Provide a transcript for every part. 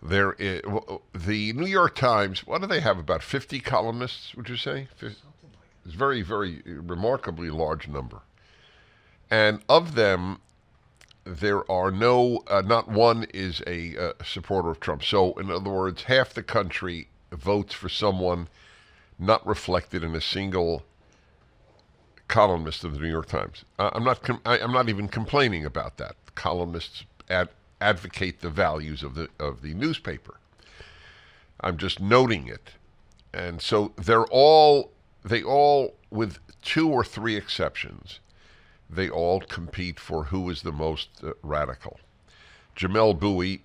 The New York Times, what do they have, about 50 columnists, would you say? It's a very, very remarkably large number. And of them, there are not one is a supporter of Trump. So, in other words, half the country votes for someone not reflected in a single columnist of the New York Times. I'm not even complaining about that. Columnists advocate the values of the newspaper. I'm just noting it. And so they all, with two or three exceptions, they all compete for who is the most radical. Jamel Bowie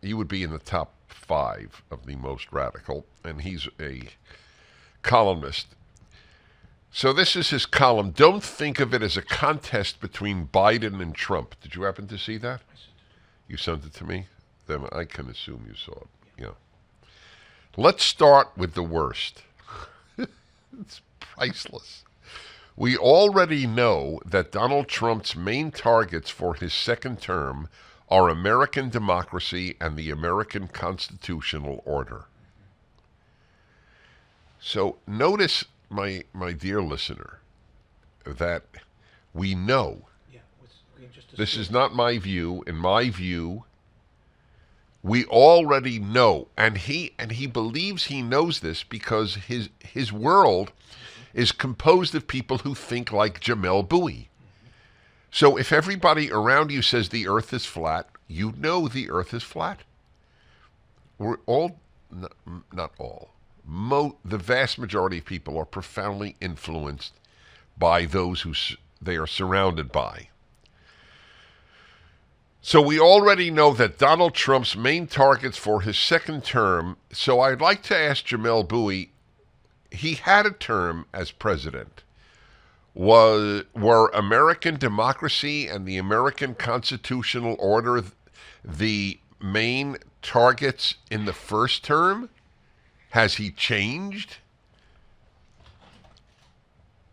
he would be in the top 5 of the most radical, and he's a columnist. So this is his column. Don't think of it as a contest between Biden and Trump. Did you happen to see that? You sent it to me? Then I can assume you saw it. Yeah. Let's start with the worst. It's priceless. We already know that Donald Trump's main targets for his second term are American democracy and the American constitutional order. So notice, my dear listener, that we know. This is not my view. In my view, we already know, and he believes he knows this because his world is composed of people who think like Jamel Bowie. So if everybody around you says the earth is flat, you know the earth is flat. We're all, not all, the vast majority of people are profoundly influenced by those who they are surrounded by. So we already know that Donald Trump's main targets for his second term, so I'd like to ask Jamel Bowie, he had a term as president. Were American democracy and the American constitutional order the main targets in the first term? Has he changed?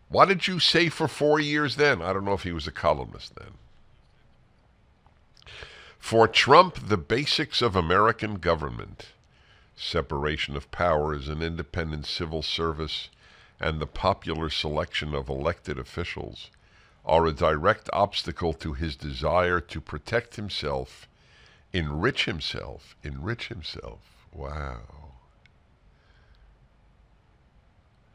What did you say for 4 years then? I don't know if he was a columnist then. For Trump, the basics of American government, separation of powers, an independent civil service, and the popular selection of elected officials are a direct obstacle to his desire to protect himself, enrich himself. Wow.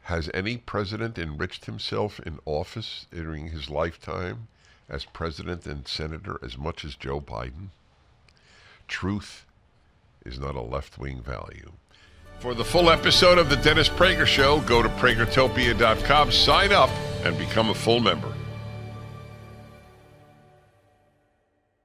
Has any president enriched himself in office during his lifetime as president and senator as much as Joe Biden? Truth is not a left-wing value. For the full episode of The Dennis Prager Show, go to pragertopia.com, sign up, and become a full member.